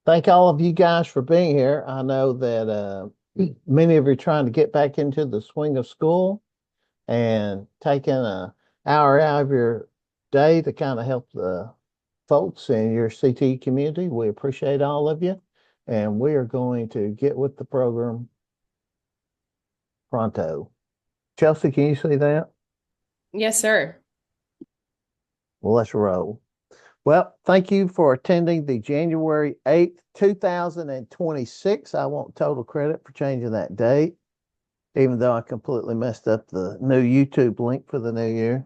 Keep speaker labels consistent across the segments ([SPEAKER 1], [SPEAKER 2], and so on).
[SPEAKER 1] Thank all of you guys for being here. I know that many of you are trying to get back into the swing of school and taking an hour out of your day to kind of help the folks in your CT community. We appreciate all of you, and we are going to get with the program pronto. Chelsea, can you see that?
[SPEAKER 2] Yes, sir.
[SPEAKER 1] Well, let's roll. Well, thank you for attending the January 8th, 2026. I want total credit for changing that date, even though I completely messed up the new YouTube link for the new year.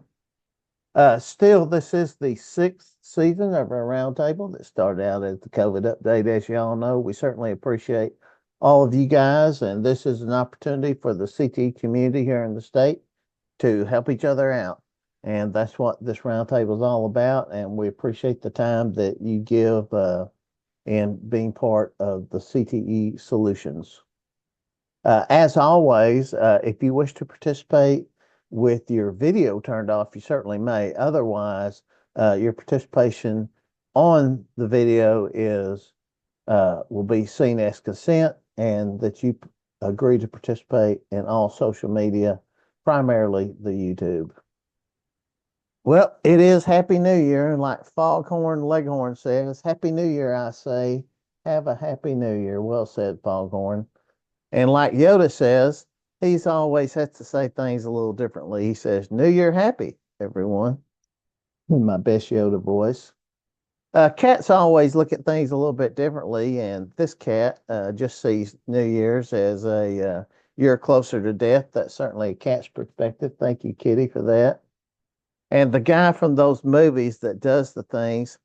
[SPEAKER 1] Still, this is the sixth season of our roundtable that started out as the COVID update. As you all know, we certainly appreciate all of you guys, and this is an opportunity for the CT community here in the state to help each other out. And that's what this roundtable is all about. And we appreciate the time that you give in being part of the CTE solutions. As always, if you wish to participate with your video turned off, you certainly may. Otherwise, your participation on the video is will be seen as consent, and that you agree to participate in all social media, primarily the YouTube. Well, it is Happy New Year, and like Foghorn Leghorn says, Happy New Year, I say. Have a Happy New Year. Well said, Foghorn. And like Yoda says, he's always has to say things a little differently. He says, New Year happy, everyone, in my best Yoda voice. Cats always look at things a little bit differently, and this cat just sees New Year's as a year closer to death. That's certainly a cat's perspective. Thank you, Kitty, for that. And the guy from those movies that does the things,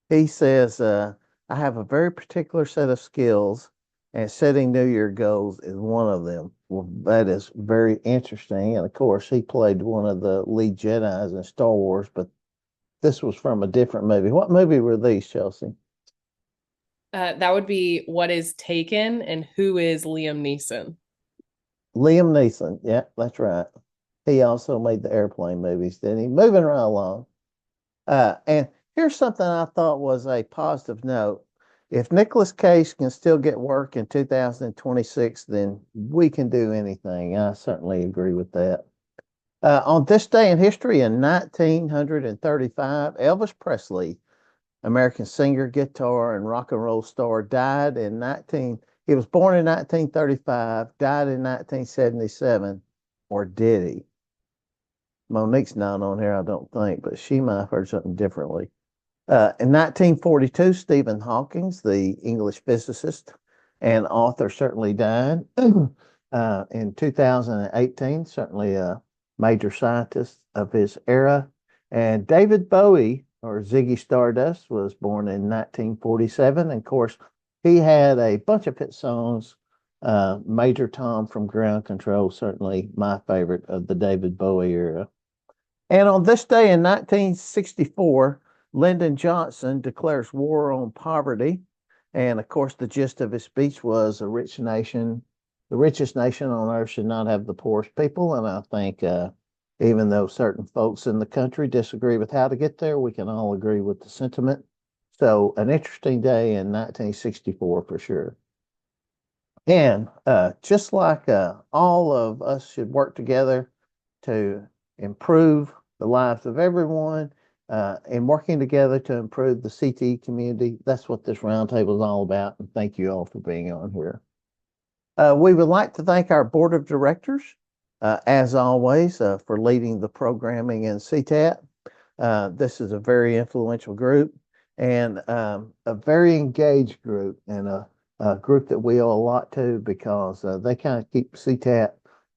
[SPEAKER 1] he says, I have a very particular set of skills, and setting New Year goals is one of them. Well, that is very interesting. And of course, he played one of the lead Jedis in Star Wars, but this was from a different movie. What movie were these, Chelsea?
[SPEAKER 2] That would be what is Taken and who is Liam Neeson.
[SPEAKER 1] Liam Neeson. Yeah, that's right. He also made the airplane movies, didn't he? Moving right along. And here's something I thought was a positive note. If Nicolas Cage can still get work in 2026, then we can do anything. I certainly agree with that. On this day in history in 1935, Elvis Presley, American singer, guitar, and rock and roll star, died in 19. He was born in 1935, died in 1977, or did he? Monique's not on here, I don't think, but she might have heard something differently. In 1942, Stephen Hawking, the English physicist and author, certainly died. In 2018, certainly a major scientist of his era. And David Bowie, or Ziggy Stardust, was born in 1947. And of course, he had a bunch of hit songs. Major Tom from Ground Control, certainly my favorite of the David Bowie era. And on this day in 1964, Lyndon Johnson declares war on poverty. And of course, the gist of his speech was a rich nation, the richest nation on earth should not have the poorest people. And I think even though certain folks in the country disagree with how to get there, we can all agree with the sentiment. So, an interesting day in 1964 for sure. And just like all of us should work together to improve the lives of everyone, and working together to improve the CTE community. That's what this roundtable is all about. And thank you all for being on here. We would like to thank our board of directors, as always, for leading the programming in CTAT. This is a very influential group and a very engaged group, and a group that we owe a lot to, because they kind of keep CTAT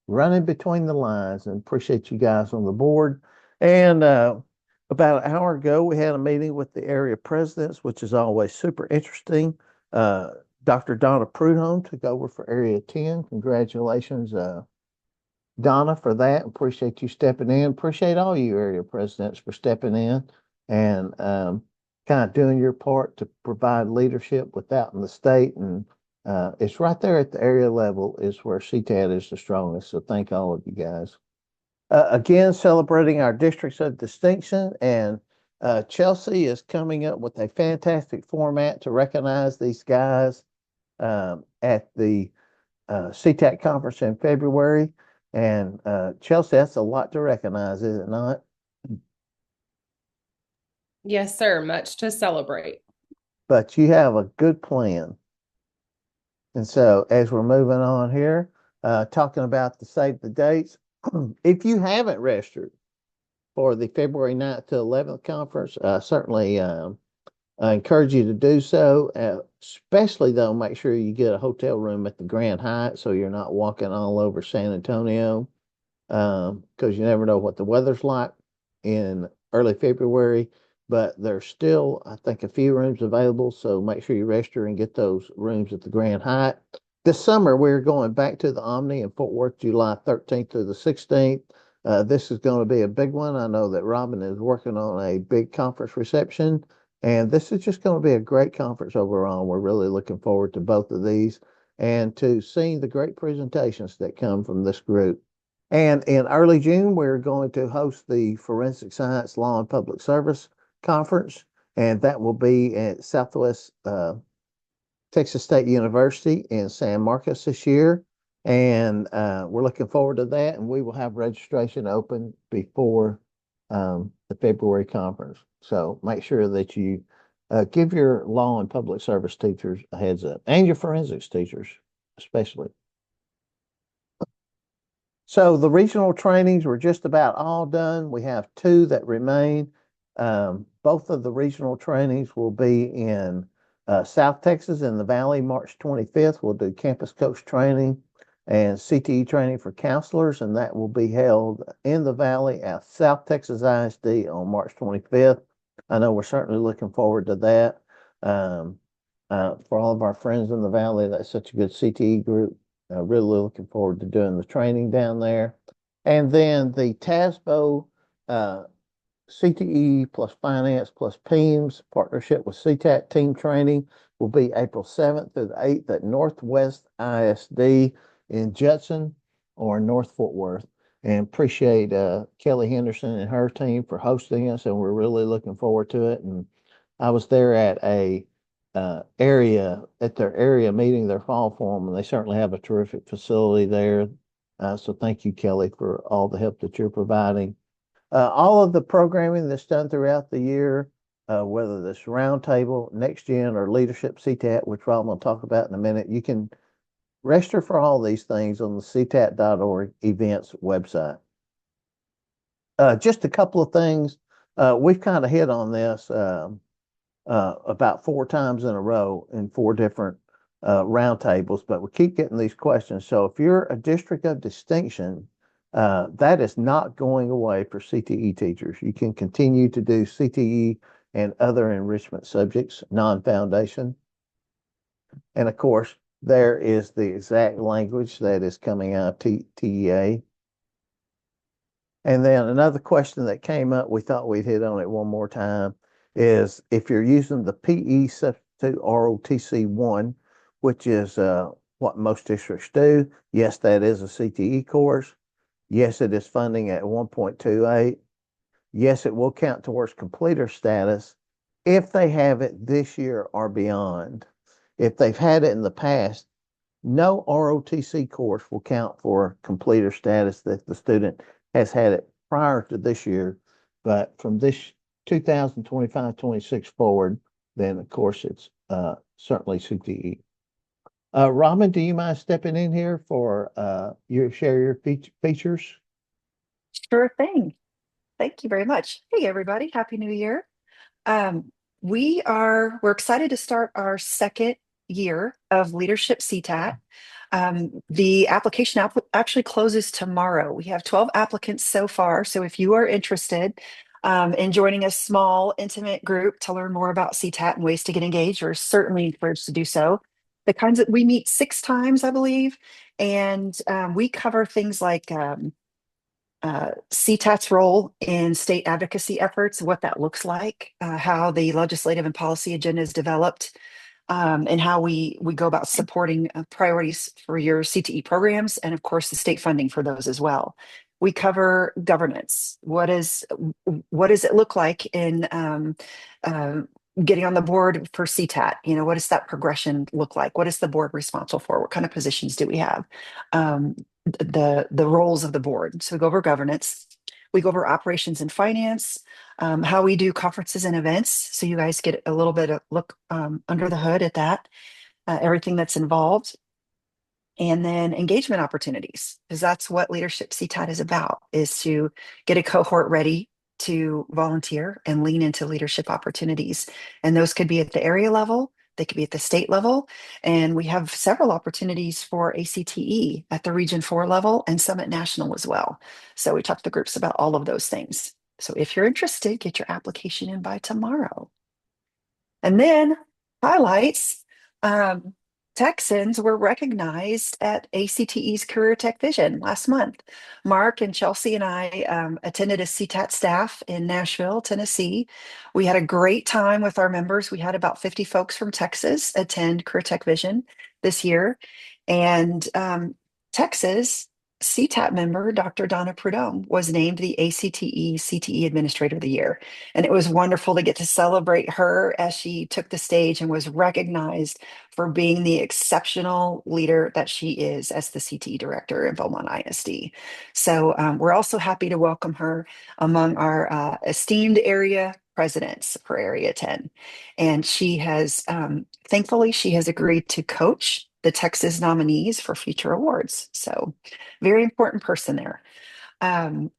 [SPEAKER 1] running between the lines, and appreciate you guys on the board. And about an hour ago, we had a meeting with the area presidents, which is always super interesting. Dr. Donna Prudhomme took over for Area 10. Congratulations, Donna, for that. Appreciate you stepping in. Appreciate all you area presidents for stepping in and kind of doing your part to provide leadership without in the state. And it's right there at the area level is where CTAT is the strongest. So thank all of you guys. Again, celebrating our districts of distinction, and Chelsea is coming up with a fantastic format to recognize these guys at the CTAT conference in February. And Chelsea, that's a lot to recognize, is it not?
[SPEAKER 2] Yes, sir. Much to celebrate.
[SPEAKER 1] But you have a good plan. And so, as we're moving on here, talking about the save the dates, if you haven't registered for the February 9th to 11th conference, certainly I encourage you to do so. Especially though, make sure you get a hotel room at the Grand Hyatt so you're not walking all over San Antonio, because you never know what the weather's like in early February. But there's still, I think, a few rooms available. So make sure you register and get those rooms at the Grand Hyatt. This summer, we're going back to the Omni in Fort Worth, July 13th through the 16th. This is going to be a big one. I know that Robin is working on a big conference reception, and this is just going to be a great conference overall. We're really looking forward to both of these and to seeing the great presentations that come from this group. And in early June, we're going to host the Forensic Science Law and Public Service Conference, and that will be at Southwest Texas State University in San Marcos this year. And we're looking forward to that. And we will have registration open before the February conference. So make sure that you give your law and public service teachers a heads up, and your forensics teachers, especially. So the regional trainings were just about all done. We have two that remain. Both of the regional trainings will be in South Texas in the Valley, March 25th. We'll do campus coach training and CTE training for counselors, and that will be held in the Valley at South Texas ISD on March 25th. I know we're certainly looking forward to that. For all of our friends in the Valley, that's such a good CTE group. Really looking forward to doing the training down there. And then the TASBO CTE plus finance plus PEAMS partnership with CTAT team training will be April 7th through the 8th at Northwest ISD in Judson or North Fort Worth. And appreciate Kelly Henderson and her team for hosting us, and we're really looking forward to it. And I was there at their area meeting, their fall forum, and they certainly have a terrific facility there. So thank you, Kelly, for all the help that you're providing. All of the programming that's done throughout the year, whether this RoundTable, Next Gen, or Leadership CTAT, which Rob will talk about in a minute, you can register for all these things on the CTAT.org events website. Just a couple of things. We've kind of hit on this about 4 times in a row in 4 different roundtables, but we keep getting these questions. So if you're a district of distinction, that is not going away for CTE teachers. You can continue to do CTE and other enrichment subjects, non-foundation. And of course, there is the exact language that is coming out of TEA. And then another question that came up, we thought we'd hit on it one more time, is if you're using the PE substitute ROTC1, which is what most districts do, yes, that is a CTE course. Yes, it is funding at 1.28. Yes, it will count towards completer status if they have it this year or beyond. If they've had it in the past, no ROTC course will count for completer status that the student has had it prior to this year. But from this 2025-26 forward, then of course it's certainly CTE. Raman, do you mind stepping in here for share your features?
[SPEAKER 3] Sure thing. Thank you very much. Hey, everybody. Happy New Year. Um, we're excited to start our second year of Leadership CTAT. The application actually closes tomorrow. We have 12 applicants so far. So if you are interested in joining a small, intimate group to learn more about CTAT and ways to get engaged, you're certainly encouraged to do so. The kinds that we meet 6 times, I believe, and we cover things like CTAT's role in state advocacy efforts, what that looks like, how the legislative and policy agenda is developed, and how we go about supporting priorities for your CTE programs, and of course the state funding for those as well. We cover governance. What does it look like in uh, getting on the board for CTAT? What does that progression look like? What is the board responsible for? What kind of positions do we have? The roles of the board. So we go over governance. We go over operations and finance, how we do conferences and events. So you guys get a little bit of look under the hood at that, everything that's involved. And then engagement opportunities, because that's what Leadership CTAT is about, is to get a cohort ready to volunteer and lean into leadership opportunities. And those could be at the area level, they could be at the state level. And we have several opportunities for ACTE at the Region 4 level and some at national as well. So we talk to the groups about all of those things. So if you're interested, get your application in by tomorrow. And then highlights. Texans were recognized at ACTE's Career Tech Vision last month. Mark and Chelsea and I attended a CTAT staff in Nashville, Tennessee. We had a great time with our members. We had about 50 folks from Texas attend Career Tech Vision this year. And Texas CTAT member, Dr. Donna Prudhomme, was named the ACTE CTE Administrator of the Year. And it was wonderful to get to celebrate her as she took the stage and was recognized for being the exceptional leader that she is as the CTE director in Beaumont ISD. So we're also happy to welcome her among our esteemed area presidents for Area 10. And she has, thankfully, she has agreed to coach the Texas nominees for future awards. So very important person there. Of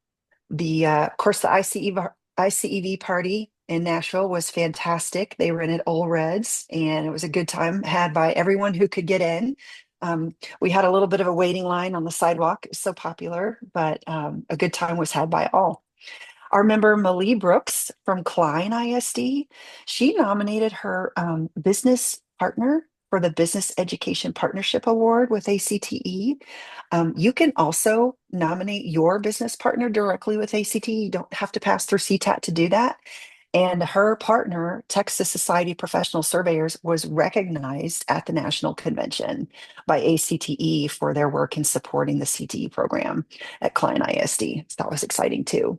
[SPEAKER 3] course, the ICEV party in Nashville was fantastic. They rented Old Reds, and it was a good time had by everyone who could get in. We had a little bit of a waiting line on the sidewalk. It was so popular, but a good time was had by all. Our member Malie Brooks from Klein ISD, she nominated her business partner for the Business Education Partnership Award with ACTE. You can also nominate your business partner directly with ACTE. You don't have to pass through CTAT to do that. And her partner, Texas Society of Professional Surveyors, was recognized at the national convention by ACTE for their work in supporting the CTE program at Klein ISD. So that was exciting too.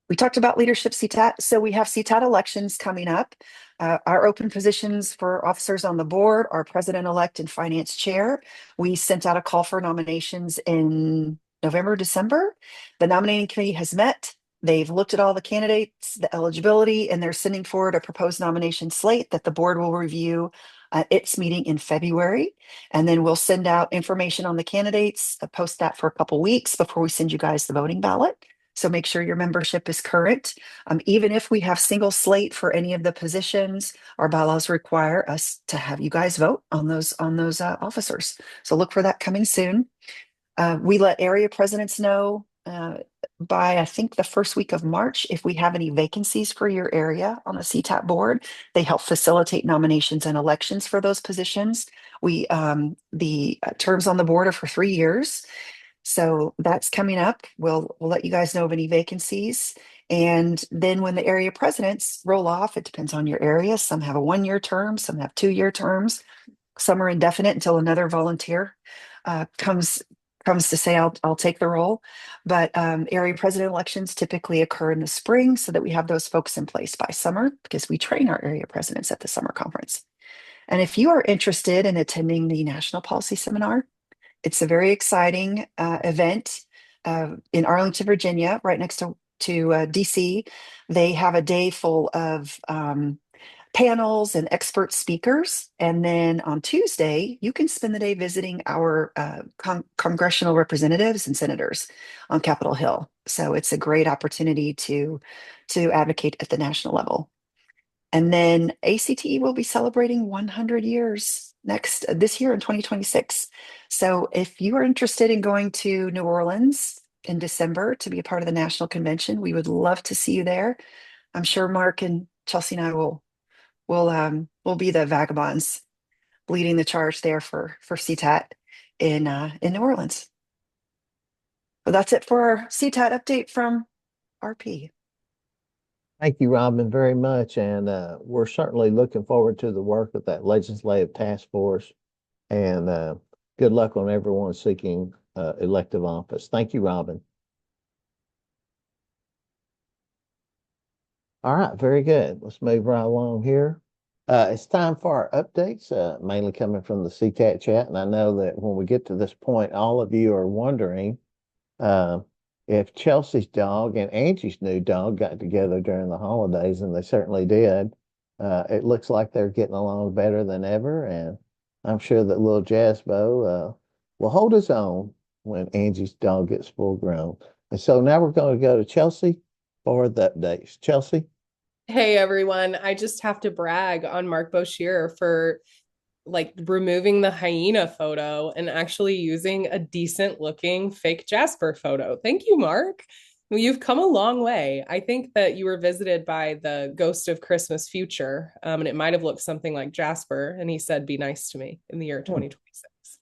[SPEAKER 3] We talked about leadership CTAT. So we have CTAT elections coming up. Our open positions for officers on the board are president-elect and finance chair. We sent out a call for nominations in November, December. The nominating committee has met. They've looked at all the candidates, the eligibility, and they're sending forward a proposed nomination slate that the board will review at its meeting in February. And then we'll send out information on the candidates, post that for a couple weeks before we send you guys the voting ballot. So make sure your membership is current. Even if we have single slate for any of the positions, our bylaws require us to have you guys vote on those officers. So look for that coming soon. We let area presidents know by, I think, the first week of March if we have any vacancies for your area on the CTAT board. They help facilitate nominations and elections for those positions. The terms on the board are for 3 years. So that's coming up. We'll let you guys know of any vacancies. And then when the area presidents roll off, it depends on your area. Some have a 1-year term, some have 2-year terms, some are indefinite until another volunteer comes to say, I'll take the role. But area president elections typically occur in the spring so that we have those folks in place by summer because we train our area presidents at the summer conference. And if you are interested in attending the National Policy Seminar, it's a very exciting event in Arlington, Virginia, right next to DC. They have a day full of panels and expert speakers. And then on Tuesday, you can spend the day visiting our congressional representatives and senators on Capitol Hill. So it's a great opportunity to advocate at the national level. And then ACTE will be celebrating 100 years this year in 2026. So if you are interested in going to New Orleans in December to be a part of the national convention, we would love to see you there. I'm sure Mark and Chelsea and I will be the vagabonds leading the charge there for CTAT in New Orleans. But that's it for our CTAT update from RP.
[SPEAKER 1] Thank you, Robin, very much. And we're certainly looking forward to the work of that legislative task force. And good luck on everyone seeking elective office. Thank you, Robin. All right, very good. Let's move right along here. It's time for our updates, mainly coming from the CTAT chat. And I know that when we get to this point, all of you are wondering uh, if Chelsea's dog and Angie's new dog got together during the holidays, and they certainly did. It looks like they're getting along better than ever, and I'm sure that little Jasbo will hold his own when Angie's dog gets full grown. And so now we're going to go to Chelsea for the updates. Chelsea?
[SPEAKER 2] Hey everyone, I just have to brag on Mark Boshier for like removing the hyena photo and actually using a decent looking fake Jasper photo. Thank you, Mark. You've come a long way. I think that you were visited by the ghost of Christmas future, and it might have looked something like Jasper, and he said, "Be nice to me" in the year 2026.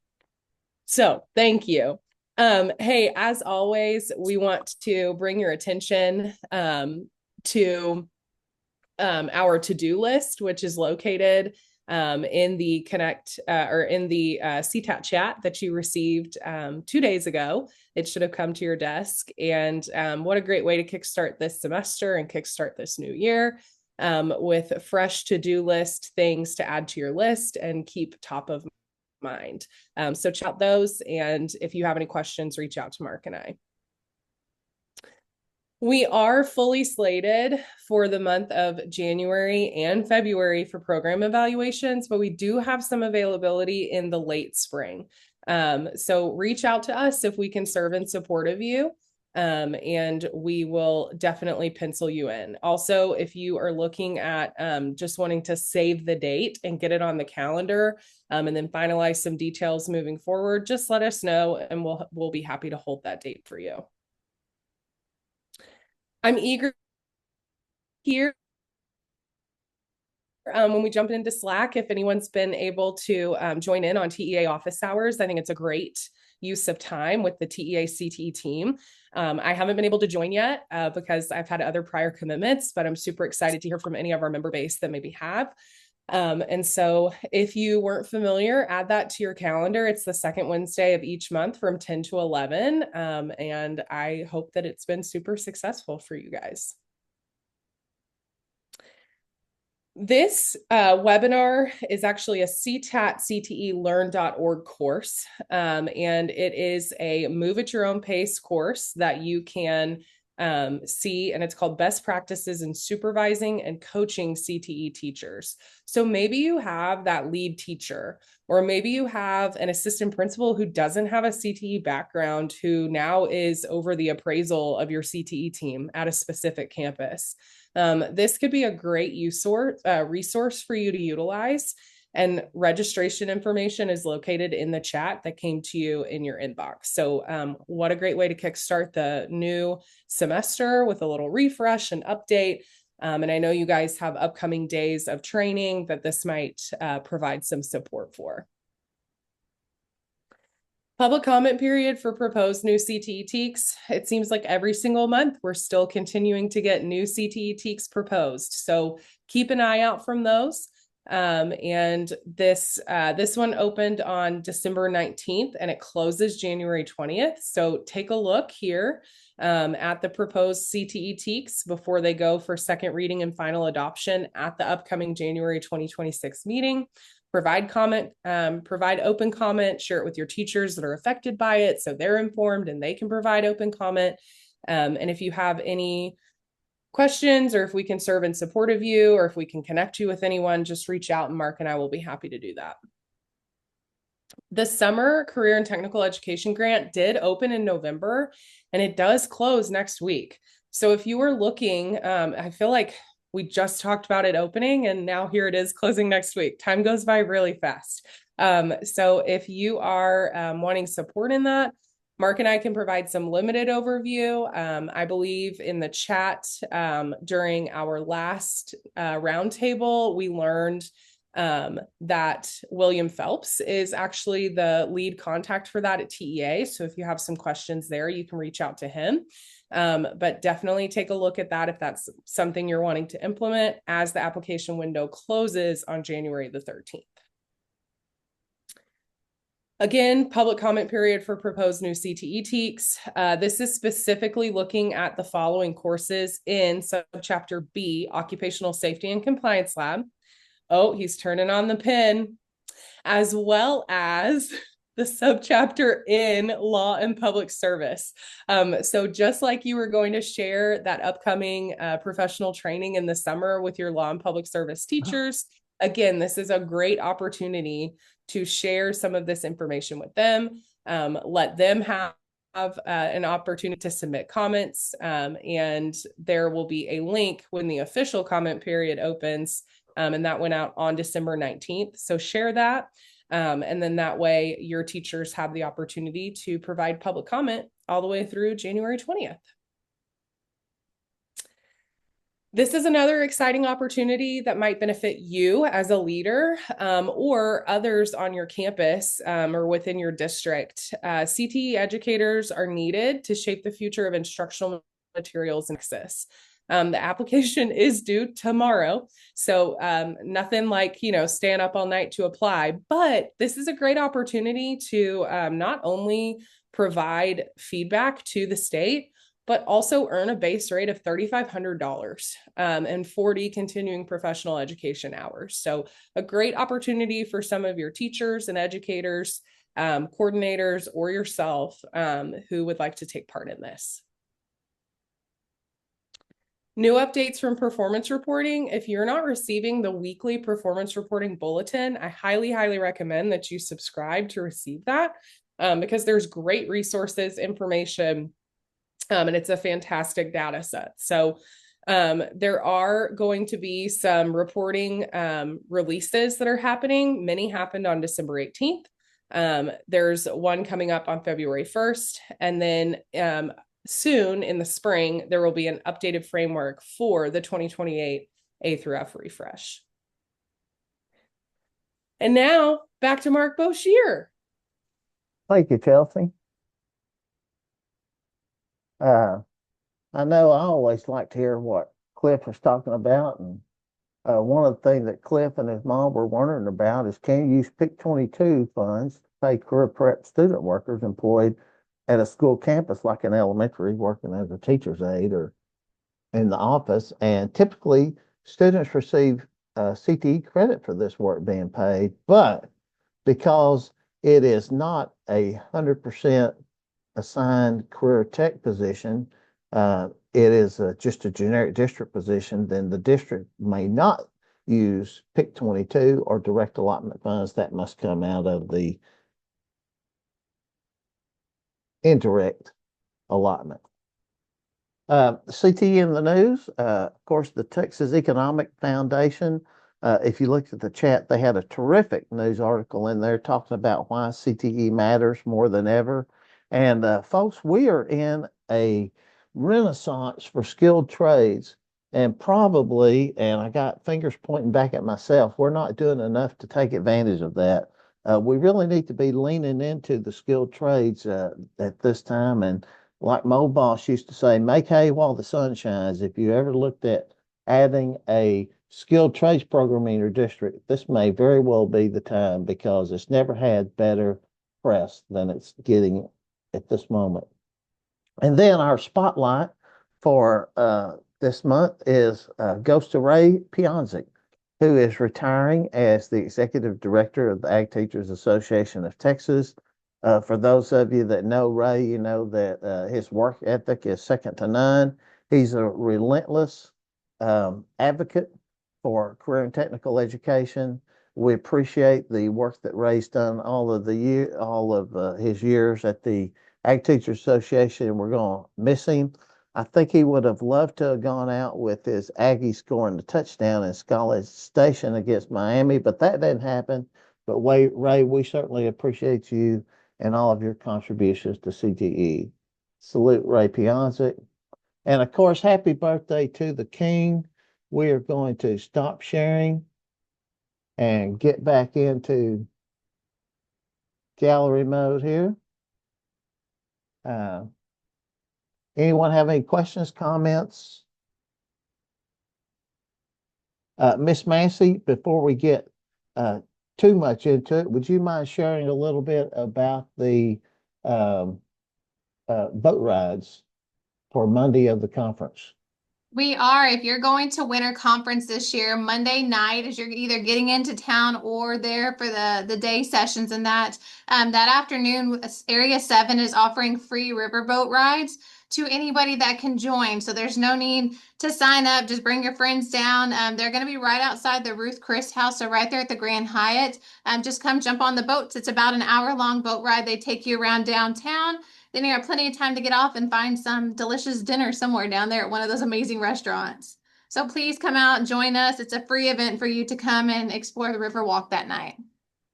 [SPEAKER 2] So thank you. Hey, as always, we want to bring your attention to our to-do list, which is located in the Connect or in the CTAT chat that you received 2 days ago. It should have come to your desk. And what a great way to kickstart this semester and kickstart this new year with fresh to-do list things to add to your list and keep top of mind. So check out those. And if you have any questions, reach out to Mark and I. We are fully slated for the month of January and February for program evaluations, but we do have some availability in the late spring. So reach out to us if we can serve in support of you, and we will definitely pencil you in. Also, if you are looking at just wanting to save the date and get it on the calendar, and then finalize some details moving forward, just let us know and we'll be happy to hold that date for you. I'm eager here when we jump into Slack, if anyone's been able to join in on TEA office hours. I think it's a great use of time with the TEA CTE team. I haven't been able to join yet because I've had other prior commitments, but I'm super excited to hear from any of our member base that maybe have. And so if you weren't familiar, add that to your calendar. It's the second Wednesday of each month from 10 to 11. And I hope that it's been super successful for you guys. This webinar is actually a CTAT CTElearn.org course, and it is a move at your own pace course that you can see, and it's called Best Practices in Supervising and Coaching CTE Teachers. So maybe you have that lead teacher, or maybe you have an assistant principal who doesn't have a CTE background, who now is over the appraisal of your CTE team at a specific campus. This could be a great resource for you to utilize, and registration information is located in the chat that came to you in your inbox. So what a great way to kickstart the new semester with a little refresh and update. And I know you guys have upcoming days of training that this might provide some support for. Public comment period for proposed new CTE TEKS. It seems like every single month we're still continuing to get new CTE TEKS proposed. So keep an eye out from those. And this one opened on December 19th and it closes January 20th. So take a look here at the proposed CTE TEKS before they go for second reading and final adoption at the upcoming January 2026 meeting. Provide open comment, share it with your teachers that are affected by it so they're informed and they can provide open comment. And if you have any questions, or if we can serve in support of you, or if we can connect you with anyone, just reach out and Mark and I will be happy to do that. The Summer Career and Technical Education Grant did open in November, and it does close next week. So if you are looking, I feel like we just talked about it opening and now here it is closing next week. Time goes by really fast. So if you are wanting support in that, Mark and I can provide some limited overview. I believe in the chat during our last roundtable, we learned that William Phelps is actually the lead contact for that at TEA. So if you have some questions there, you can reach out to him. But definitely take a look at that if that's something you're wanting to implement as the application window closes on January the 13th. Again, public comment period for proposed new CTE TEKS. This is specifically looking at the following courses in subchapter B, Occupational Safety and Compliance Lab. Oh, he's turning on the pen, as well as the subchapter in Law and Public Service. So just like you were going to share that upcoming professional training in the summer with your Law and Public Service teachers, again, this is a great opportunity to share some of this information with them, let them have an opportunity to submit comments, and there will be a link when the official comment period opens, and that went out on December 19th. So share that. And then that way your teachers have the opportunity to provide public comment all the way through January 20th. This is another exciting opportunity that might benefit you as a leader, or others on your campus, or within your district. CTE educators are needed to shape the future of instructional materials and access. The application is due tomorrow. So nothing like, staying up all night to apply, but this is a great opportunity to not only provide feedback to the state, but also earn a base rate of $3,500 and 40 continuing professional education hours. So a great opportunity for some of your teachers and educators, coordinators, or yourself who would like to take part in this. New updates from performance reporting. If you're not receiving the weekly performance reporting bulletin, I highly, highly recommend that you subscribe to receive that because there's great resources, information, and it's a fantastic data set. So there are going to be some reporting releases that are happening. Many happened on December 18th. There's one coming up on February 1st. And then soon in the spring, there will be an updated framework for the 2028 A through F refresh. And now back to Mark Boshier.
[SPEAKER 1] Thank you, Chelsea. I know I always like to hear what Cliff is talking about. And one of the things that Cliff and his mom were wondering about is, can you use PIC 22 funds to pay career prep student workers employed at a school campus, like an elementary, working as a teacher's aide or in the office? And typically, students receive CTE credit for this work being paid, but because it is not 100% assigned career tech position, it is just a generic district position, then the district may not use PIC 22 or direct allotment funds. That must come out of the indirect allotment. CTE in the news, of course, the Texas Economic Foundation. If you looked at the chat, they had a terrific news article in there talking about why CTE matters more than ever. And folks, we are in a renaissance for skilled trades, and probably, and I got fingers pointing back at myself, we're not doing enough to take advantage of that. We really need to be leaning into the skilled trades at this time. And like my old boss used to say, make hay while the sun shines. If you ever looked at adding a skilled trades program in your district, this may very well be the time, because it's never had better press than it's getting at this moment. And then our spotlight for this month goes to Ray Pianzik, who is retiring as the executive director of the Ag Teachers Association of Texas. For those of you that know Ray, you know that his work ethic is second to none. He's a relentless advocate for career and technical education. We appreciate the work that Ray's done all of his years at the Ag Teachers Association, and we're going to miss him. I think he would have loved to have gone out with his Aggie scoring the touchdown in College Station against Miami, but that didn't happen. But Ray, we certainly appreciate you and all of your contributions to CTE. Salute Ray Pianzik. And of course, happy birthday to the King. We are going to stop sharing and get back into gallery mode here. Anyone have any questions, comments? Miss Massey, before we get too much into it, would you mind sharing a little bit about the um, boat rides for Monday of the conference?
[SPEAKER 4] We are. If you're going to winter conference this year, Monday night, as you're either getting into town or there for the day sessions and that afternoon, Area 7 is offering free riverboat rides to anybody that can join. So there's no need to sign up. Just bring your friends down. They're going to be right outside the Ruth Chris house, so right there at the Grand Hyatt. Just come jump on the boats. It's about an hour-long boat ride. They take you around downtown. Then you have plenty of time to get off and find some delicious dinner somewhere down there at one of those amazing restaurants. So please come out and join us. It's a free event for you to come and explore the Riverwalk that night.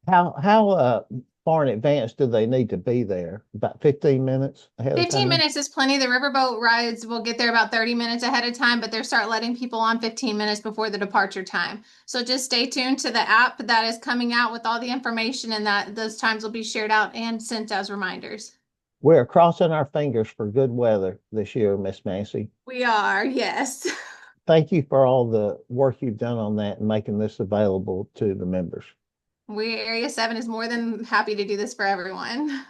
[SPEAKER 1] How far in advance do they need to be there? About 15 minutes ahead of
[SPEAKER 4] 15
[SPEAKER 1] time?
[SPEAKER 4] minutes is plenty. The riverboat rides will get there about 30 minutes ahead of time, but they start letting people on 15 minutes before the departure time. So just stay tuned to the app that is coming out with all the information, and that those times will be shared out and sent as reminders.
[SPEAKER 1] We're crossing our fingers for good weather this year, Miss Nancy.
[SPEAKER 4] We are, yes.
[SPEAKER 1] Thank you for all the work you've done on that and making this available to the members.
[SPEAKER 4] Area 7 is more than happy to do this for everyone.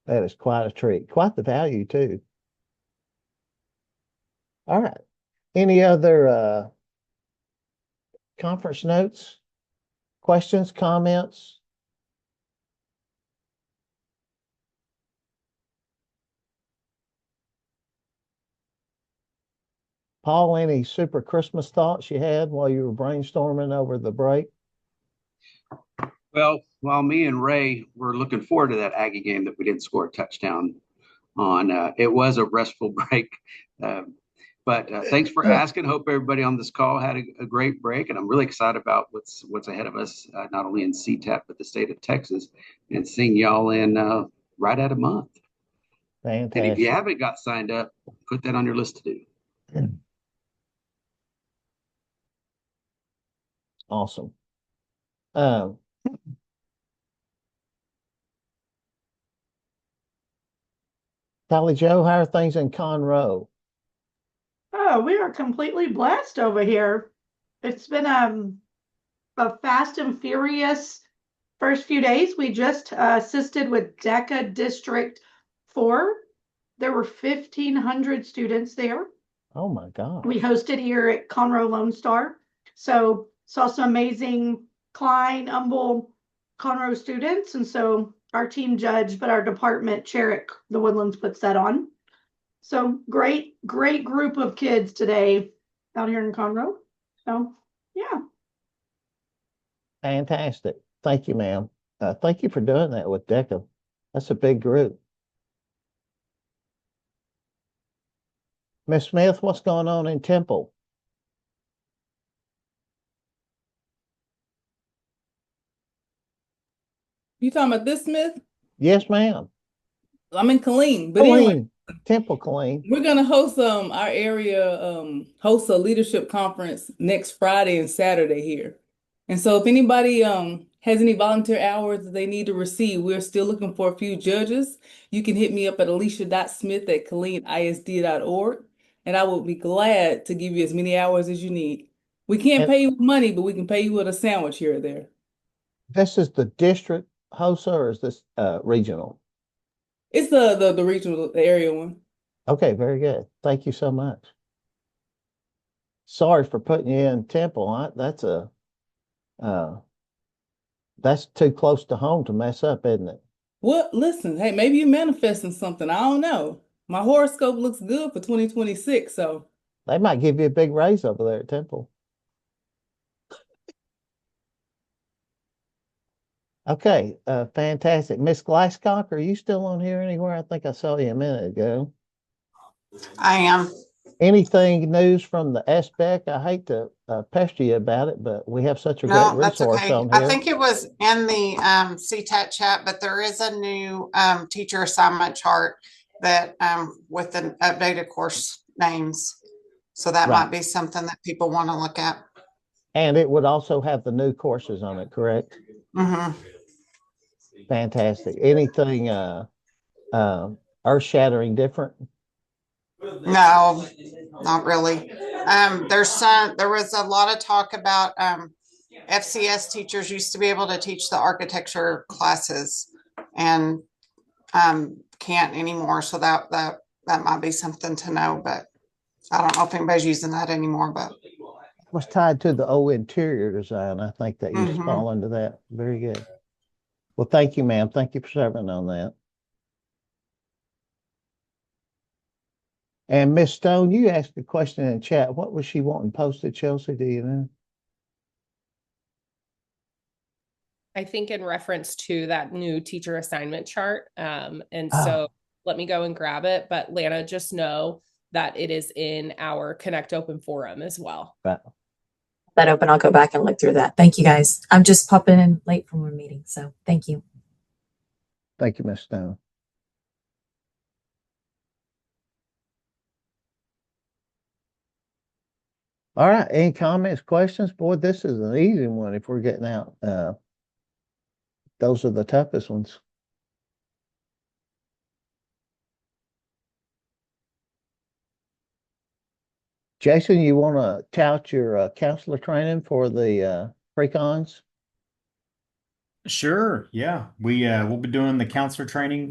[SPEAKER 1] That is quite a treat, quite the value too. All right. Any other conference notes, questions, comments? Paul, any super Christmas thoughts you had while you were brainstorming over the break?
[SPEAKER 5] Well, while me and Ray were looking forward to that Aggie game that we didn't score a touchdown on, it was a restful break. But thanks for asking. Hope everybody on this call had a great break, and I'm really excited about what's ahead of us, not only in CTAT but the state of Texas, and seeing y'all in right at a month.
[SPEAKER 1] Fantastic.
[SPEAKER 5] And if you haven't got signed up, put that on your list to do.
[SPEAKER 1] Awesome. Sally Joe, how are things in Conroe?
[SPEAKER 6] Oh, we are completely blessed over here. It's been a fast and furious first few days. We just assisted with DECA District 4. There were 1,500 students there.
[SPEAKER 1] Oh my God.
[SPEAKER 6] We hosted here at Conroe Lone Star. So saw some amazing Klein, Humble, Conroe students. And so our team judged, but our department chair at the Woodlands puts that on. So great group of kids today out here in Conroe. So yeah.
[SPEAKER 1] Fantastic. Thank you, ma'am. Thank you for doing that with DECA. That's a big group. Miss Smith, what's going on in Temple?
[SPEAKER 7] You talking about this, Smith?
[SPEAKER 1] Yes, ma'am.
[SPEAKER 7] I'm in Killeen, but anyway,
[SPEAKER 1] Temple Killeen.
[SPEAKER 7] we're gonna host our area hosts a leadership conference next Friday and Saturday here. And so if anybody has any volunteer hours that they need to receive, we're still looking for a few judges. You can hit me up at alicia.smith@killeenisd.org, and I will be glad to give you as many hours as you need. We can't pay you with money, but we can pay you with a sandwich here or there.
[SPEAKER 1] This is the district host, or is this regional?
[SPEAKER 7] It's the regional, the area one.
[SPEAKER 1] Okay, very good. Thank you so much. Sorry for putting you in Temple. That's too close to home to mess up, isn't it?
[SPEAKER 7] Well, listen, hey, maybe you're manifesting something. I don't know. My horoscope looks good for 2026, so
[SPEAKER 1] They might give you a big raise over there at Temple. Okay, fantastic. Miss Glasscock, are you still on here anywhere? I think I saw you a minute ago.
[SPEAKER 8] I am.
[SPEAKER 1] Anything news from the SBEC? I hate to pester you about it, but we have such a great
[SPEAKER 8] No, that's
[SPEAKER 1] resource
[SPEAKER 8] okay.
[SPEAKER 1] on
[SPEAKER 8] I
[SPEAKER 1] here.
[SPEAKER 8] think it was in the CTAT chat, but there is a new teacher assignment chart that with an updated course names. So that
[SPEAKER 1] Right.
[SPEAKER 8] might be something that people want to look at.
[SPEAKER 1] And it would also have the new courses on it, correct?
[SPEAKER 8] Mm-hmm.
[SPEAKER 1] Fantastic. Anything earth-shattering different?
[SPEAKER 8] No, not really. There was a lot of talk about FCS teachers used to be able to teach the architecture classes and can't anymore. So that might be something to know, but I don't know if anybody's using that anymore, but
[SPEAKER 1] Was tied to the old interior design. I think that used to
[SPEAKER 8] Mhm.
[SPEAKER 1] fall into that. Very good. Well, thank you, ma'am. Thank you for serving on that. And Miss Stone, you asked a question in chat. What was she wanting posted, Chelsea? Do you know?
[SPEAKER 2] I think in reference to that new teacher assignment chart. And
[SPEAKER 1] Oh.
[SPEAKER 2] so let me go and grab it. But Lana, just know that it is in our Connect Open forum as well.
[SPEAKER 1] Right.
[SPEAKER 9] That open, I'll go back and look through that. Thank you guys. I'm just popping in late from a meeting, so thank you.
[SPEAKER 1] Thank you, Miss Stone. All right. Any comments, questions? Boy, this is an easy one if we're getting out. Those are the toughest ones. Jason, you want to tout your counselor training for the pre-cons?
[SPEAKER 10] Sure. Yeah. We'll be doing the counselor training.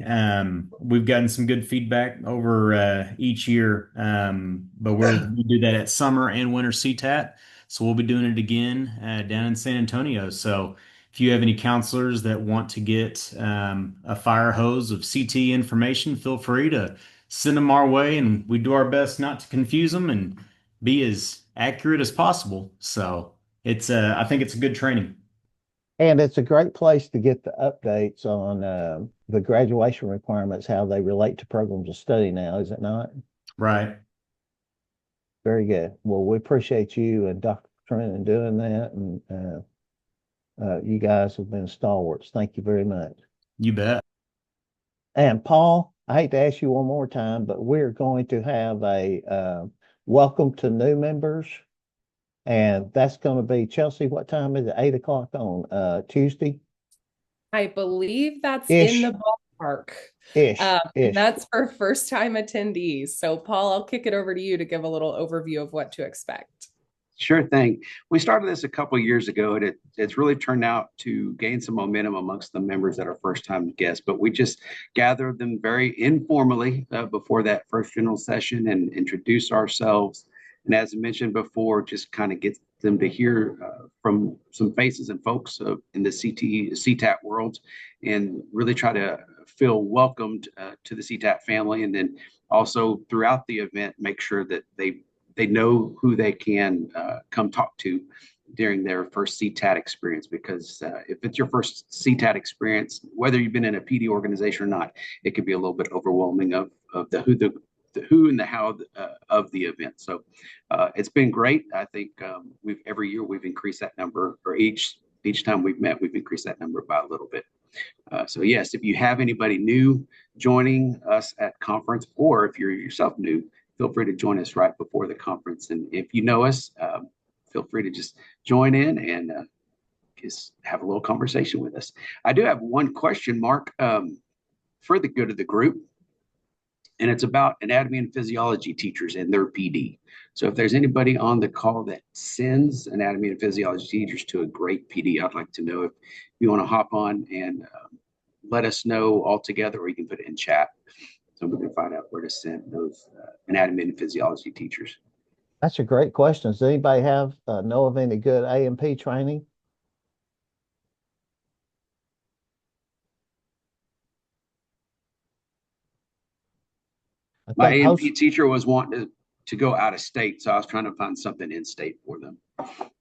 [SPEAKER 10] We've gotten some good feedback over each year. But we do that at summer and winter CTAT. So we'll be doing it again down in San Antonio. So if you have any counselors that want to get a fire hose of CT information, feel free to send them our way, and we do our best not to confuse them and be as accurate as possible. So I think it's a good training.
[SPEAKER 1] And it's a great place to get the updates on the graduation requirements, how they relate to programs of study now, is it not?
[SPEAKER 10] Right.
[SPEAKER 1] Very good. Well, we appreciate you and Dr. Trennan doing that. And you guys have been stalwarts. Thank you very much.
[SPEAKER 10] You bet.
[SPEAKER 1] And Paul, I hate to ask you one more time, but we're going to have a welcome to new members. And that's going to be, Chelsea, what time is it? 8 o'clock on Tuesday?
[SPEAKER 2] I believe that's
[SPEAKER 1] Ish.
[SPEAKER 2] in the ballpark.
[SPEAKER 1] Ish.
[SPEAKER 2] And that's for first time attendees. So Paul, I'll kick it over to you to give a little overview of what to expect.
[SPEAKER 5] Sure thing. We started this a couple of years ago, and it's really turned out to gain some momentum amongst the members that are first-time guests. But we just gathered them very informally before that first general session and introduce ourselves. And as I mentioned before, just kind of get them to hear from some faces and folks in the CTAT world, and really try to feel welcomed to the CTAT family. And then also throughout the event, make sure that they know who they can come talk to during their first CTAT experience, because if it's your first CTAT experience, whether you've been in a PD organization or not, it can be a little bit overwhelming of the who and the how of the event. So it's been great. I think every year we've increased that number, or each time we've met, we've increased that number by a little bit. So yes, if you have anybody new joining us at conference, or if you're yourself new, feel free to join us right before the conference. And if you know us, feel free to just join in and just have a little conversation with us. I do have one question, Mark, for the good of the group, and it's about anatomy and physiology teachers and their PD. So if there's anybody on the call that sends anatomy and physiology teachers to a great PD, I'd like to know if you want to hop on and let us know all together, or you can put it in chat, so we can find out where to send those anatomy and physiology teachers.
[SPEAKER 1] That's a great question. Does anybody know of any good A&P training?
[SPEAKER 5] My A&P teacher was wanting to go out of state, so I was trying to find something in state for them.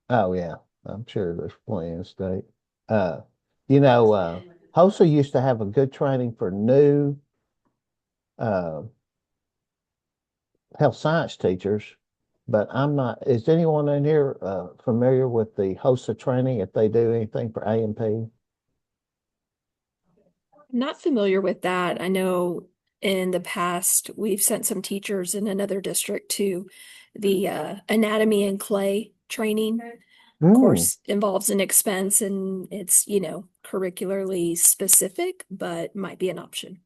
[SPEAKER 1] Oh yeah, I'm sure there's plenty in state. HOSA used to have a good training for new health science teachers, but I'm not. Is anyone in here familiar with the HOSA training, if they do anything for A&P?
[SPEAKER 11] Not familiar with that. I know in the past we've sent some teachers in another district to the anatomy and clay training. Of course, involves an expense, and it's, curricularly specific, but might be an option.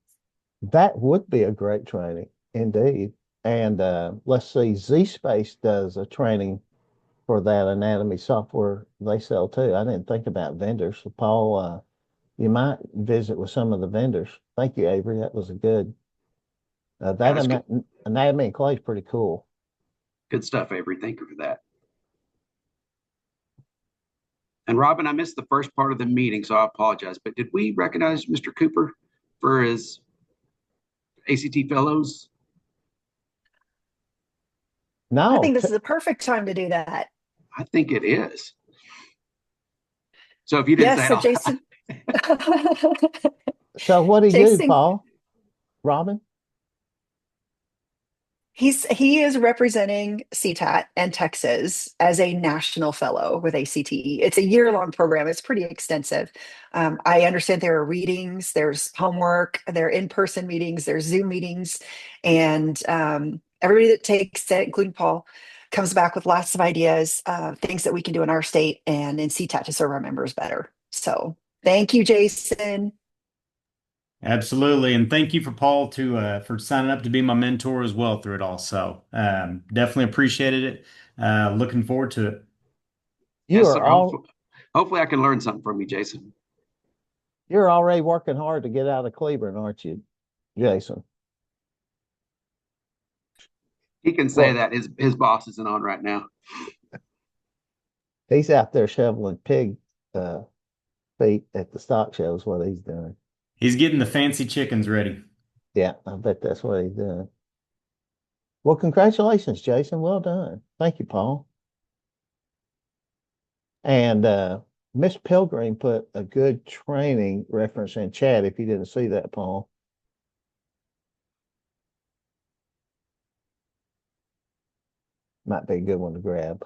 [SPEAKER 1] That would be a great training indeed. And let's see, Z-Space does a training for that anatomy software they sell too. I didn't think about vendors. So Paul, you might visit with some of the vendors. Thank you, Avery. That was a good.
[SPEAKER 5] That's good.
[SPEAKER 1] Anatomy and clay is pretty cool.
[SPEAKER 5] Good stuff, Avery. Thank you for that. And Robin, I missed the first part of the meeting, so I apologize. But did we recognize Mr. Cooper for his ACT fellows?
[SPEAKER 1] No,
[SPEAKER 3] I think this is a perfect time to do that.
[SPEAKER 5] I think it is. So if you didn't say
[SPEAKER 3] So
[SPEAKER 5] it,
[SPEAKER 3] Jason.
[SPEAKER 1] So what do you do,
[SPEAKER 3] Jason,
[SPEAKER 1] Paul? Robin?
[SPEAKER 3] he is representing CTAT and Texas as a national fellow with ACTE. It's a year-long program. It's pretty extensive. I understand there are readings, there's homework, there are in-person meetings, there's Zoom meetings, and everybody that takes it, including Paul, comes back with lots of ideas, things that we can do in our state and in CTAT to serve our members better. So thank you, Jason.
[SPEAKER 10] Absolutely. And thank you for Paul for signing up to be my mentor as well through it all. So definitely appreciated it. Looking forward to it.
[SPEAKER 1] You
[SPEAKER 5] yes,
[SPEAKER 1] are
[SPEAKER 5] sir.
[SPEAKER 1] all
[SPEAKER 5] Hopefully I can learn something from you, Jason.
[SPEAKER 1] you're already working hard to get out of Cleveland, aren't you, Jason?
[SPEAKER 5] He can say
[SPEAKER 1] Well,
[SPEAKER 5] that his boss isn't on right now.
[SPEAKER 1] he's out there shoveling pig feet at the stock show is what he's doing.
[SPEAKER 10] He's getting the fancy chickens ready.
[SPEAKER 1] Yeah, I bet that's what he's doing. Well, congratulations, Jason. Well done. Thank you, Paul. And Miss Pilgrim put a good training reference in chat if you didn't see that, Paul. Might be a good one to grab.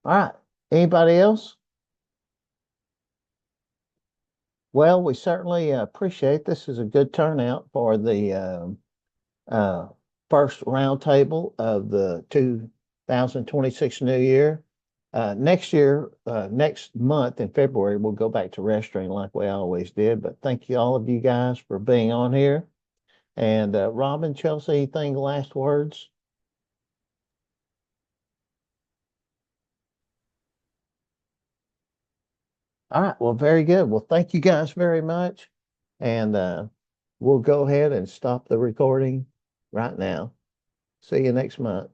[SPEAKER 1] All right. Anybody else? Well, we certainly appreciate this is a good turnout for the first roundtable of the 2026 new year. Next year, next month in February, we'll go back to registering like we always did. But thank you all of you guys for being on here. And Robin, Chelsea, anything last words? All right. Well, very good. Well, thank you guys very much. And we'll go ahead and stop the recording right now. See you next month.